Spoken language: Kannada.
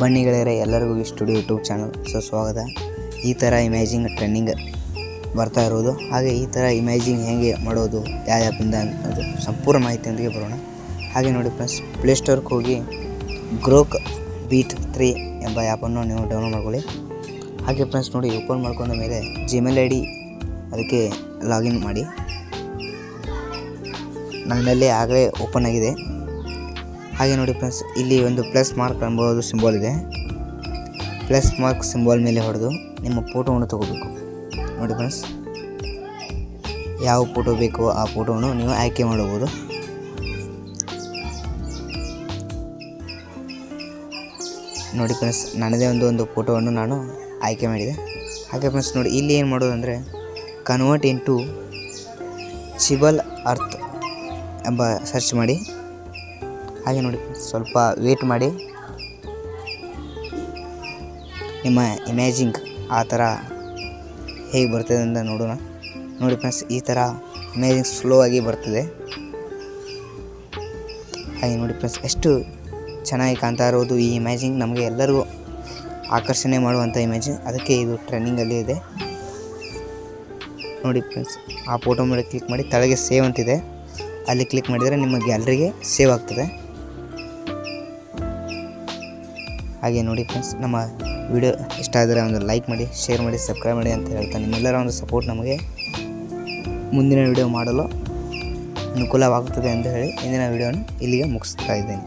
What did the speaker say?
ಬನ್ನಿ ಗೆಳೆಯರೆ, ಎಲ್ಲರಿಗೂ ಸ್ಟುಡಿಯೋ ಯೂಟ್ಯೂಬ್ ಚಾನಲ್ ಸ್ವಾಗತ. ಈ ಥರ ಇಮೇಜಿಂಗ್ ಟ್ರೆಂಡಿಂಗ್ ಬರ್ತಾ ಇರೋದು, ಹಾಗೆ ಈ ಥರ ಇಮೇಜಿಂಗ್ ಹೇಗೆ ಮಾಡೋದು, ಯಾವ ಆ್ಯಪಿಂದ ಅನ್ನೋದು ಸಂಪೂರ್ಣ ಮಾಹಿತಿಯೊಂದಿಗೆ ಬರೋಣ. ಹಾಗೆ ನೋಡಿ ಫ್ರೆಂಡ್ಸ್, ಪ್ಲೇಸ್ಟೋರ್ಗೆ ಹೋಗಿ ಗ್ರೋಕ್ ಬೀಟ್ 3 ಎಂಬ ಆ್ಯಪನ್ನು ನೀವು ಡೌನ್ಲೋಡ್ ಮಾಡ್ಕೊಳ್ಳಿ. ಹಾಗೆ ಫ್ರೆಂಡ್ಸ್ ನೋಡಿ, ಓಪನ್ ಮಾಡ್ಕೊಂಡ ಮೇಲೆ ಜಿಮೇಲ್ ID ಅದಕ್ಕೆ ಲಾಗಿನ್ ಮಾಡಿ. ನನ್ನಲ್ಲಿ ಆಗಲೇ ಓಪನ್ ಆಗಿದೆ. ಹಾಗೆ ನೋಡಿ ಫ್ರೆಂಡ್ಸ್, ಇಲ್ಲಿ ಒಂದು ಪ್ಲಸ್ ಮಾರ್ಕ್ ಎಂಬುದು ಸಿಂಬಲ್ ಇದೆ. ಪ್ಲಸ್ ಮಾರ್ಕ್ ಸಿಂಬಲ್ ಮೇಲೆ ಹೊಡೆದು ನಿಮ್ಮ ಫೋಟೋವನ್ನು ತಗೋಬೇಕು. ನೋಡಿ ಫ್ರೆಂಡ್ಸ್, ಯಾವ ಫೋಟೋ ಬೇಕೋ ಆ ಫೋಟೋವನ್ನು ನೀವು ಆಯ್ಕೆ ಮಾಡಬಹುದು. ನೋಡಿ ಫ್ರೆಂಡ್ಸ್, ನನ್ನದೇ ಒಂದು ಫೋಟೋವನ್ನು ನಾನು ಆಯ್ಕೆ ಮಾಡಿದೆ. ಹಾಗೆ ಫ್ರೆಂಡ್ಸ್ ನೋಡಿ, ಇಲ್ಲಿ ಏನು ಮಾಡೋದಂದರೆ ಕನ್ವರ್ಟ್ ಇಂಟು ಚಿಬಲ್ ಅರ್ತ್ ಎಂಬ ಸರ್ಚ್ ಮಾಡಿ. ಹಾಗೆ ನೋಡಿ ಸ್ವಲ್ಪ ವೇಟ್ ಮಾಡಿ, ನಿಮ್ಮ ಇಮೇಜಿಂಗ್ ಆ ಥರ ಹೇಗೆ ಬರ್ತದೆ ಅಂತ ನೋಡೋಣ. ನೋಡಿ ಫ್ರೆಂಡ್ಸ್, ಈ ಥರ ಇಮೇಜಿಂಗ್ ಸ್ಲೋ ಆಗಿ ಬರ್ತದೆ. ಹಾಗೆ ನೋಡಿ ಫ್ರೆಂಡ್ಸ್, ಎಷ್ಟು ಚೆನ್ನಾಗಿ ಕಾಣ್ತಾ ಇರೋದು ಈ ಇಮೇಜಿಂಗ್. ನಮಗೆ ಎಲ್ಲರಿಗೂ ಆಕರ್ಷಣೆ ಮಾಡುವಂಥ ಇಮೇಜಿಂಗ್, ಅದಕ್ಕೆ ಇದು ಟ್ರೆಂಡಿಂಗಲ್ಲಿ ಇದೆ. ನೋಡಿ ಫ್ರೆಂಡ್ಸ್, ಆ ಫೋಟೋ ಮೇಲೆ ಕ್ಲಿಕ್ ಮಾಡಿ ಕೆಳಗೆ ಸೇವ್ ಅಂತಿದೆ, ಅಲ್ಲಿ ಕ್ಲಿಕ್ ಮಾಡಿದರೆ ನಿಮ್ಮ ಗ್ಯಾಲರಿಗೆ ಸೇವ್ ಆಗ್ತದೆ. ಹಾಗೆ ನೋಡಿ ಫ್ರೆಂಡ್ಸ್, ನಮ್ಮ ವಿಡಿಯೋ ಇಷ್ಟ ಆದರೆ ಒಂದು ಲೈಕ್ ಮಾಡಿ, ಶೇರ್ ಮಾಡಿ, ಸಬ್ಸ್ಕ್ರೈಬ್ ಮಾಡಿ ಅಂತ ಹೇಳ್ತಾ ನಿಮ್ಮೆಲ್ಲರ ಒಂದು ಸಪೋರ್ಟ್ ನಮಗೆ ಮುಂದಿನ ವಿಡಿಯೋ ಮಾಡಲು ಅನುಕೂಲವಾಗುತ್ತದೆ ಎಂದು ಹೇಳಿ ಇಂದಿನ ವಿಡಿಯೋನ ಇಲ್ಲಿಗೆ ಮುಗಿಸ್ತಾ ಇದ್ದೇನೆ.